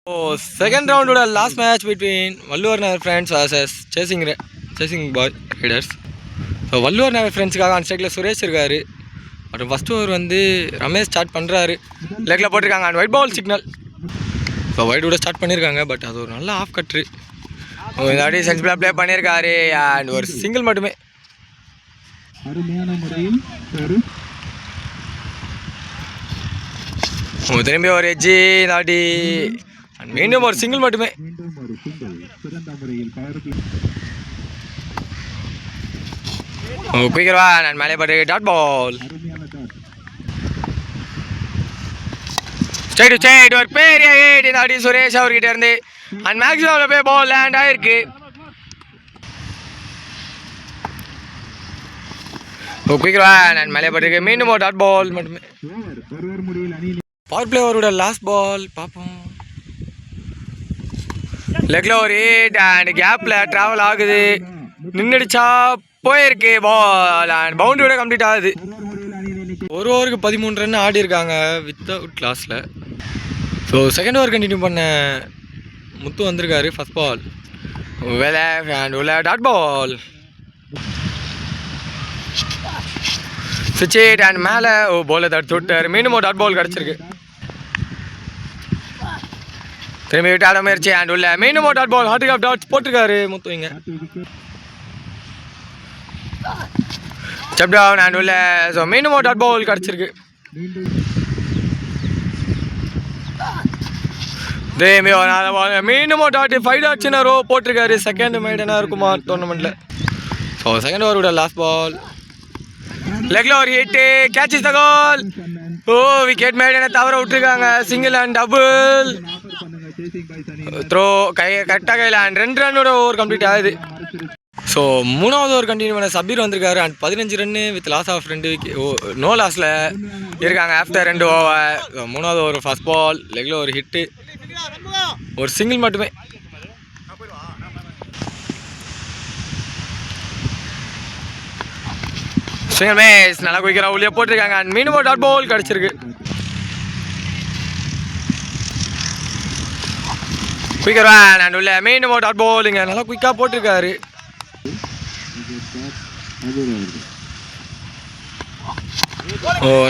Second round would last match between Vallur Nagar friends versus chasing boy riders. So Vallur Nagar friends காக on strike Suresh இருக்காரு. மற்றும் first over வந்து Ramesh start பண்ணுறாரு. லெக்கில் போட்டிருக்காங்க and white ball signal. So white கூட start பண்ணியிருக்காங்க. But அது ஒரு நல்ல ஆஃப் கட்ரு. இந்த வாட்டி சென்சிபிளாக ப்ளே பண்ணியிருக்காரு அண்ட் ஒரு சிங்கிள் மட்டுமே. திரும்பி ஒரு எஜ்ஜி இந்த வாட்டி மீண்டும் ஒரு சிங்கிள் மட்டுமே. குயிக்கர்வா நான் மேலே பட்டு dot ball straight to straight ஒரு பெரிய ஹிட் இந்த வாட்டி சுரேஷ் அவர்கிட்ட இருந்து அண்ட் மேக்ஸிமம் போய் பால் லேண்ட் ஆயிருக்கு. குயிக்கர்வா நான் மேலே பட்டு மீண்டும் ஒரு டாட் பால் மட்டுமே. பவர் பிளே ஓவரோட லாஸ்ட் பால் பார்ப்போம். லெக்ல ஒரு ஹிட் அண்ட் கேப்ல டிராவல் ஆகுது, நின்றுடுச்சா போயிருக்கு பால் அண்ட் பவுண்டரியோட கம்ப்ளீட் ஆகுது. ஒரு ஓவருக்கு 13 ரன் ஆடி இருக்காங்க வித்தவுட் கிளாஸில். ஸோ செகண்ட் ஓவர் கண்டினியூ பண்ண முத்து வந்திருக்காரு. ஃபர்ஸ்ட் பால் வேலை அண்ட் உள்ள டாட் பால் சுவிட்ச் அண்ட் மேலே பாலை தடுத்து விட்டார். மீண்டும் டாட் பால் கிடச்சிருக்கு. திரும்பி விட்டு ஆட முயற்சி அண்ட் உள்ள மீண்டும் dot ball hard of dots போட்டிருக்காரு முத்து. இங்கே ஸ்டெப் டவுன் அண்ட் உள்ள ஸோ மீண்டும் டாட் பால் கிடச்சிருக்கு. மீண்டும் டாட் 5 டாட்ஸ் இன் ரோ போட்டிருக்காரு. செகண்ட் மைடனாக இருக்குமா டோர்னமெண்ட்டில். ஸோ செகண்ட் ஓவரோட லாஸ்ட் பால் லெக்ல ஒரு hit catch is the goal. Wicket மேடனை தவற விட்டுருக்காங்க. சிங்கிள் அண்ட் டபுள் த்ரோ கரெக்டாக கையில் அண்ட் 2 ரன்னோட ஓவர் கம்ப்ளீட் ஆகுது. ஸோ மூணாவது ஓவர் கண்டினியூ பண்ண சபீர் வந்திருக்காரு and 15 run with loss of 2 wicket no லாஸில் இருக்காங்க ஆஃப்டர் 2 ஓவர். மூணாவது ஓவர் ஃபர்ஸ்ட் பால் லெக்ல ஒரு ஹிட்டு ஒரு சிங்கிள் மட்டுமே. சிங்கிள் மேட்ச் நல்லா குயிக்கிறா உள்ளே போட்டிருக்காங்க அண்ட் மீண்டும் டாட் பால் கிடச்சிருக்கு. குயிக்கர் வேன் அண்ட் உள்ள மீண்டும் டாட் பால் இங்கே நல்லா குயிக்காக போட்டிருக்காரு.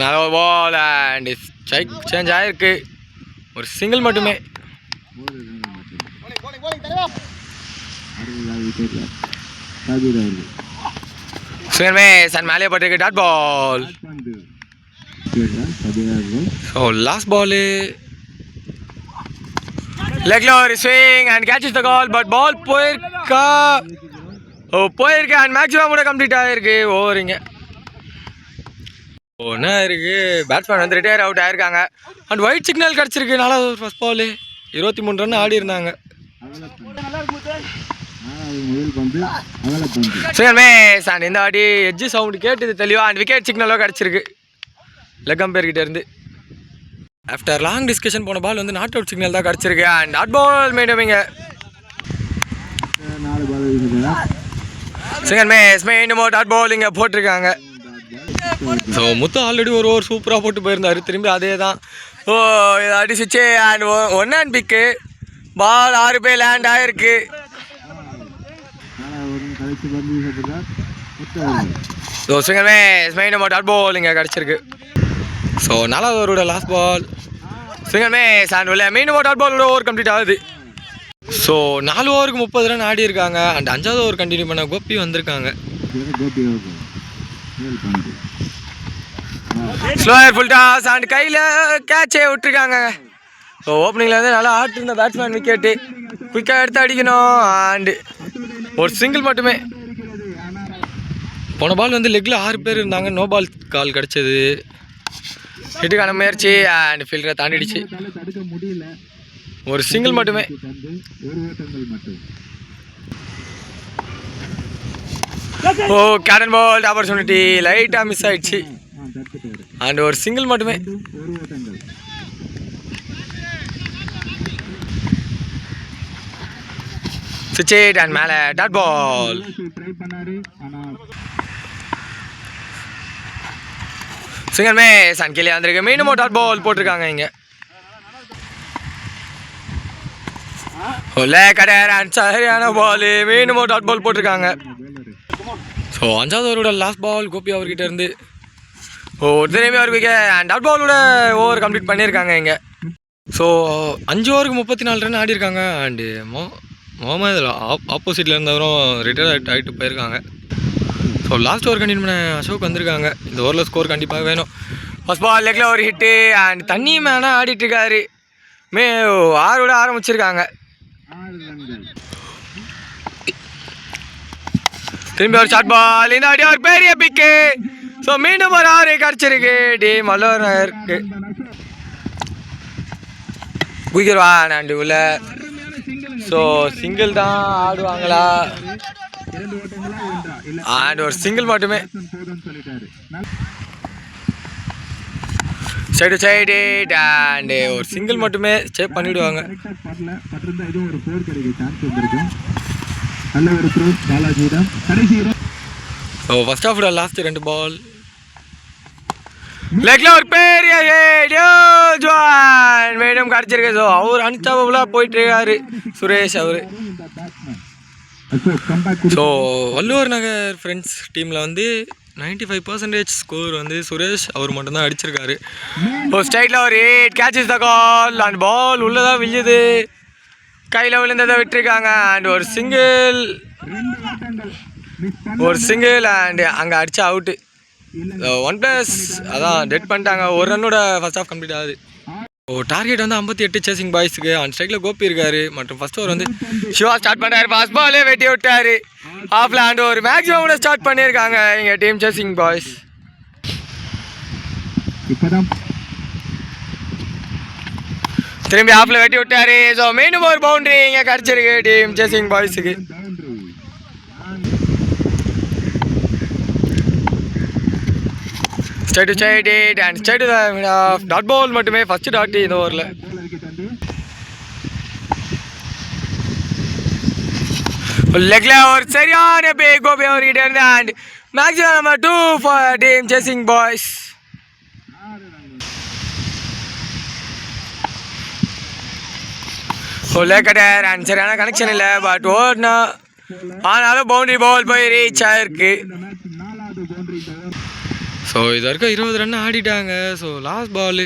நல்ல ஒரு பால் அண்ட் ஸ்ட்ரைக் சேஞ்ச் ஆகிருக்கு. ஒரு சிங்கிள் மட்டுமே. சிங்கிள் மேட்ச் அண்ட் மேலே போட்டிருக்கு dot ball. So last ball லெக்ல ஒரு swing and catch the call but ball போயிருக்கா போயிருக்கு அண்ட் மேக்ஸிமம் கூட கம்ப்ளீட் ஆகிருக்கு ஓவரிங்க. ஒன்றா இருக்குது. பேட்ஸ்மேன் வந்து ரிட்டையர் அவுட் ஆயிருக்காங்க அண்ட் ஒயிட் சிக்னல் கிடச்சிருக்கு. நாலாவது ஒரு ஃபர்ஸ்ட் பால் 23 ரன் ஆடி இருந்தாங்க. சிங்கிள் மேட்ச் அண்ட் இந்த வாட்டி எட்ஜி சவுண்டு கேட்டுது தெளிவா அண்ட் விக்கெட் சிக்னலோ கிடச்சிருக்கு லெக் அம்பையர்கிட்ட இருந்து. ஆஃப்டர் லாங் டிஸ்கஷன் போன பால் வந்து நாட் அவுட் சிக்னல் தான் கிடச்சிருக்கு அண்ட் டாட் பால் மீண்டும் இங்கே சிங்கிள் மேட்ச் மீண்டும் டாட் பால் இங்கே போட்டிருக்காங்க. ஸோ முத்து ஆல்ரெடி ஒரு ஓவர் சூப்பராக போட்டு போயிருந்தார். திரும்பி அதே தான் இதை அடிச்சிச்சு அண்ட் 1 அண்ட் பிக்கு பால் 6 பேர் லேண்ட் ஆகிருக்கு. ஸோ சிங்கிள் மேட்ச் மீண்டும் டாட் பால் இங்கே கிடச்சிருக்கு. ஸோ நாலாவது ஓவரோட last ball single match and உள்ள மீண்டும் டாட் பாலோட ஓவர் கம்ப்ளீட் ஆகுது. ஸோ 4 ஓவருக்கு 30 ரன் ஆடி இருக்காங்க அண்ட் 5வது ஓவர் கண்டினியூ பண்ண கோபி வந்திருக்காங்க. ஸ்லோயர் ஃபுல் டாஸ் அண்ட் கையில் கேட்சே விட்டுருக்காங்க. ஸோ ஓப்பனிங்கில் வந்து நல்லா ஆட்டு இருந்த பேட்ஸ்மேன் விக்கெட்டு குயிக்காக எடுத்து அடிக்கணும் அண்டு ஒரு சிங்கிள் மட்டுமே. போன பால் வந்து லெக்கில் 6 பேர் இருந்தாங்க. நோ பால் கால் கிடச்சது. ஹிட்டுக்கான முயற்சி அண்ட் ஃபீல்டரை தாண்டிடுச்சு. ஒரு சிங்கிள் மட்டுமே. கேட்டன் பால் ஆப்பர்ச்சுனிட்டி லைட்டாக மிஸ் ஆயிடுச்சு அண்ட் ஒரு சிங்கிள் மட்டுமே. சுவிட்ச் அண்ட் மேலே dot ball. Single match and கீழே வந்திருக்கு. மீண்டும் டாட் பால் போட்டிருக்காங்க இங்கே. சரியான பால் மீண்டும் டாட் பால் போட்டிருக்காங்க. ஸோ 5வது ஓவரோட லாஸ்ட் பால் கோபி அவர்கிட்ட இருந்து திரும்பி அவருக்கு டாட் பாலோட ஓவர் கம்ப்ளீட் பண்ணியிருக்காங்க இங்கே. ஸோ 5 ஓவருக்கு 34 ரன் ஆடிருக்காங்க. அண்டு முகமது ஆப்போசிட்டில் இருந்தவரும் ரிட்டையர்ட் ஆகிட்டு போயிருக்காங்க. ஸோ லாஸ்ட் ஓவர் கண்டினியூ பண்ண அசோக் வந்திருக்காங்க. இந்த ஓவரில் ஸ்கோர் கண்டிப்பாக வேணும். ஃபர்ஸ்ட் பால் லெக்கில் ஒரு ஹிட்டு அண்ட் தண்ணி மேலே ஆடிட்டுருக்காரு. 6 விட ஆரம்பிச்சிருக்காங்க. திரும்பி ஒரு ஷார்ட் பால் இந்த அடி ஒரு பெரிய பிக்கு. ஸோ மீண்டும் ஒரு 6 கிடச்சிருக்கு டீம் மல்லோருக்கு. குயிக்கிடுவான் அண்டு உள்ள. ஸோ சிங்கிள் தான் ஆடுவாங்களா அண்ட் ஒரு சிங்கிள் மட்டுமே. சைடு சைடு அண்டு ஒரு சிங்கிள் மட்டுமே சேவ் பண்ணிவிடுவாங்க. ஸோ ஃபர்ஸ்ட் ஹாஃபோட லாஸ்ட் 2 பால் லெக்ல ஒரு பெரிய மேடம் கிடச்சிருக்கு. ஸோ அவர் அன்ஸ்டாப்பபிளாக போயிட்டு இருக்காரு சுரேஷ் அவர். ஸோ வள்ளுவர் நகர் ஃப்ரெண்ட்ஸ் டீமில் வந்து 95% ஸ்கோர் வந்து சுரேஷ் அவர் மட்டும்தான் அடிச்சிருக்காரு. ஒரு ஸ்டைட்டில் ஒரு 8 கேட்சஸ் தான் கால் அண்ட் பால் உள்ளதான் விழுது. கையில் விழுந்ததை விட்டுருக்காங்க அண்ட் ஒரு சிங்கிள் அண்ட் அங்கே அடிச்சா அவுட்டு. 1+ அதான் டெட் பண்ணிட்டாங்க. ஒரு ரன்னோட ஃபர்ஸ்ட் ஹாஃப் கம்ப்ளீட் ஆகுது. டார்கெட் வந்து 58 சேசிங் பாய்ஸுக்கு. அண்ட் ஸ்ட்ரைக்கில் கோபி இருக்காரு. மற்றும் ஃபர்ஸ்ட் ஓவர் வந்து ஷிவா ஸ்டார்ட் பண்ணாரு. ஃபாஸ்ட் பாலே வெட்டி விட்டாரு. ஹாஃப்ல அண்ட் ஒரு மேக்ஸிமம் கூட ஸ்டார்ட் பண்ணியிருக்காங்க எங்கள் டீம் சேசிங் பாய்ஸ். திரும்பி ஹாஃப்ல வெட்டி விட்டாரு. ஸோ மீண்டும் ஒரு பவுண்டரி இங்கே கிடச்சிருக்கு டீம் சேசிங் பாய்ஸுக்கு. Straight to straight and straight to dot ball மட்டுமே ஃபர்ஸ்ட் டாட் இந்த ஓவரில். லெக்ல ஒரு சரியான பே கோபி அவர்கிட்ட இருந்து and maximum number 2 for team chasing boys. Leg cutter and சரியான கனெக்ஷன் இல்லை பட் ஓடனா ஆனாலும் பவுண்டரி பால் போய் ரீச் ஆயிருக்கு. ஸோ இது வரைக்கும் 20 ரன் ஆடிட்டாங்க. ஸோ லாஸ்ட் பால்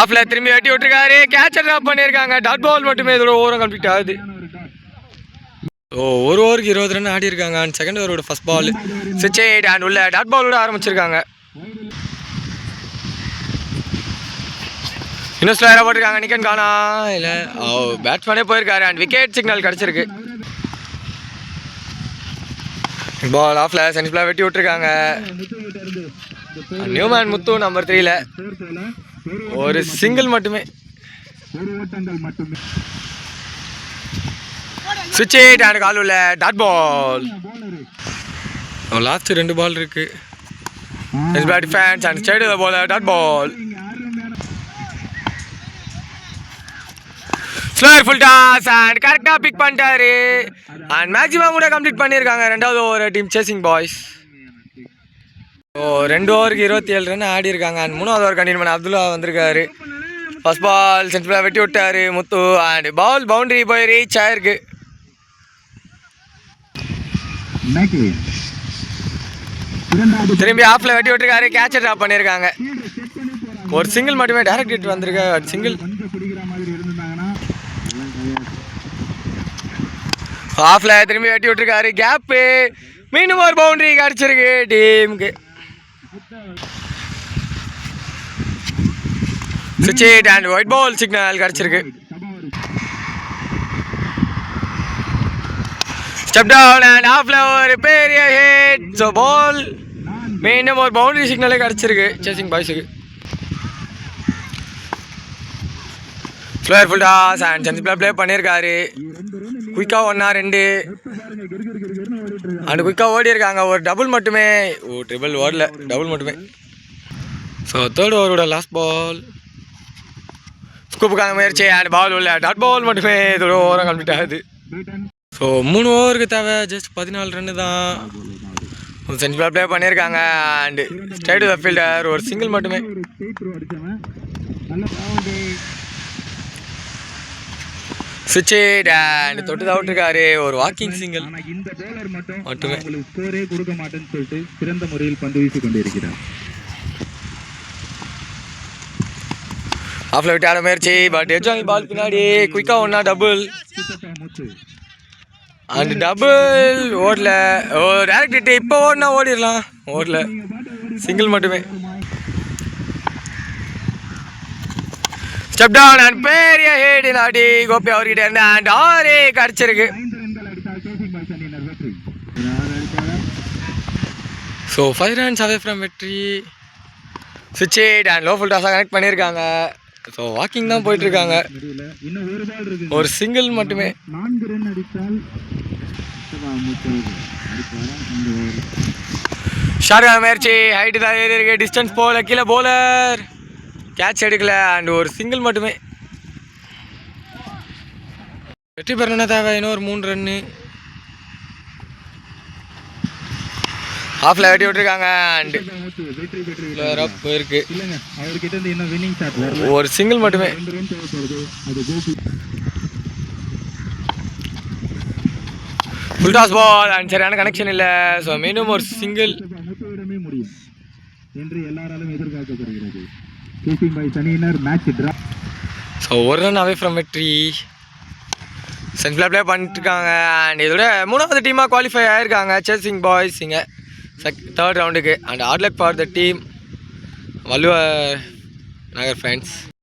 ஆஃப்ல திரும்பி வெட்டி விட்டுருக்காரு. கேட்சர் ட்ராப் பண்ணியிருக்காங்க. டாட் பால் மட்டுமே இதோட ஓவரும் கம்ப்ளீட் ஆகுது. ஸோ ஒரு ஓவருக்கு 20 ரன் ஆடிருக்காங்க. அண்ட் செகண்ட் ஓவரோட ஃபர்ஸ்ட் பால் 6 அண்ட் உள்ள டாட் பாலோட ஆரம்பிச்சிருக்காங்க. இன்னும் ஸ்லோயராக போட்டிருக்காங்க. நிக்கன் காணா இல்லை பேட்ஸ்மேனே போயிருக்காரு அண்ட் விக்கெட் சிக்னல் கிடச்சிருக்கு. பால் ஆஃப்ல சென்ஸ்பிளாக வெட்டி விட்டுருக்காங்க. நியூமேன் முத்து நம்பர் 3ல ஒரு சிங்கிள் மட்டுமே. சுவிட்ச் அண்ட் கால் உள்ள டாட் பால். லாஸ்ட் 2 பால் இருக்கு. டிஃபென்ஸ் அண்ட் ஸ்ட்ரைட் போல dot ball. Slower full toss and கரெக்டாக பிக் பண்ணிட்டாரு அண்ட் மேக்ஸிமம் கூட கம்ப்ளீட் பண்ணியிருக்காங்க 2வது over team chasing boys. So 2 ஓவருக்கு 27 ரன் ஆடிருக்காங்க. அண்ட் 3வது ஓவர் கண்டினியூ பண்ண அப்துல்லா வந்திருக்காரு. ஃபர்ஸ்ட் பால் சென்ஸ்பிளாக வெட்டி விட்டாரு முத்து அண்ட் பால் பவுண்டரி போய் ரீச் ஆயிருக்கு. திரும்பி ஆஃப்ல வெட்டி விட்டுருக்காரு. கேட்சர் ட்ராப் பண்ணியிருக்காங்க. ஒரு சிங்கிள் மட்டுமே டைரக்ட் ஹிட் வந்திருக்கு. சிங்கிள் ஆஃப்ல திரும்பி வெட்டி விட்டுருக்காரு. கேப்பு மீண்டும் ஒரு பவுண்டரி கிடச்சிருக்கு டீமுக்கு. 6 அண்ட் ஒயிட் பால் சிக்னல் கிடச்சிருக்கு. ஸ்டெப் டவுன் அண்ட் ஆஃப்ல ஒரு பெரிய ஹிட். ஸோ பால் மீண்டும் ஒரு பவுண்டரி சிக்னலே கிடச்சிருக்கு சேசிங் பாய்ஸுக்கு. ஸ்லோயர் ஃபுல் டாஸ் அண்ட் சென்சிபிளாக ப்ளே பண்ணியிருக்காரு. குயிக்காக 1-2 அண்ட் குயிக்காக ஓடி இருக்காங்க. ஒரு டபுள் மட்டுமே. ட்ரிபிள் ஓடல, டபுள் மட்டுமே. ஸோ 3rd ஓவரோட லாஸ்ட் பால் ஸ்கூப்புக்கான முயற்சி அண்ட் பால் உள்ள டாட் பால் மட்டுமே இதோட ஓவரம் கம்ப்ளீட் ஆகுது. ஸோ 3 ஓவருக்கு தேவை ஜஸ்ட் 14 ரன்னு தான். சென்சிபிளாக ப்ளே பண்ணியிருக்காங்க and straight to the fielder ஒரு சிங்கிள் மட்டுமே. சுவிட்ச் அண்ட் தொட்டு அவுட்ருக்காரு. ஒரு வாக்கிங் சிங்கிள் ஆனா இந்த bowler மட்டும் மட்டுமே. உங்களுக்கு ஸ்கோரே கொடுக்க மாட்டேன்னு சொல்லிட்டு சிறந்த முறையில் பந்து வீசி கொண்டிருக்கிறார். ஆஃப்ல விட்டு ஆட முயற்சி. பட் எஜ்ஜாங்கி பால் பின்னாடி குயிக்காக ஒன்றா டபுள் சித்தப்பா முத்து அண்ட் டபுள் ஓடல. ஓ டேரக்ட் ஹிட். இப்போ ஓடினா ஓடிடலாம், ஓடல, சிங்கிள் மட்டுமே. ஸ்டெப் டவுன் அண்ட் பெரிய ஹேட் நாடி கோபி அவர்கிட்ட இருந்து அண்ட் ஆரே கடிச்சிருக்கு. 5 ரன்கள் அடித்தால் சேசிங் பாய்ஸ் அணியினர் வெற்றி. ஸோ 5 runs away from வெற்றி. சுவிட்ச் அண்ட் லோ ஃபுல் டாஸாக கனெக்ட் பண்ணியிருக்காங்க. ஸோ வாக்கிங் தான் போயிட்டுருக்காங்க. முடியல. இன்னும் ஒரு பால் இருக்கு. ஒரு சிங்கிள் மட்டுமே. 4 ரன் அடித்தால் சித்தப்பா முத்து அடிப்பாரா இந்த ஓவர். ஷார்கான முயற்சி. ஹைட்டு தான் ஏறி இருக்கு. டிஸ்டன்ஸ் போகல. கீழே போலர் கேட்ச் எடுக்கல அண்ட் ஒரு சிங்கிள் மட்டுமே. வெற்றி பெறணும்னா தேவை இன்னும் ஒரு 3 ரன்னு. ஹாஃப்ல வெட்டி விட்டுருக்காங்க அண்ட் முத்து வெற்றி பெற்று போயிருக்கு. இல்லைங்க, அவர்கிட்ட இருந்து இன்னும் வின்னிங் ஷாட் வரல. ஒரு சிங்கிள் மட்டுமே. 2 ரன் தேவைப்படுது. அது Gopi full toss ball and சரியான கனெக்ஷன் இல்லை. ஸோ மீண்டும் ஒரு சிங்கிள். சித்தப்பா முத்துவிடமே முடியும் என்று எல்லாராலும் எதிர்பார்க்கப்படுகிறது. சேசிங் பாய்ஸ் அணியினர் மேட்ச் டிரா. ஸோ ஒரு ரன் அவே ஃப்ரம் வெற்றி. சென்ட்ல ப்ளே பண்ணிட்டுருக்காங்க அண்ட் இதோட 3வது டீமாக குவாலிஃபை ஆகிருக்காங்க சேசிங் பாய்ஸ் இங்கே 3rd ரவுண்டுக்கு. And hard luck for the team Valluvar Nagar friends.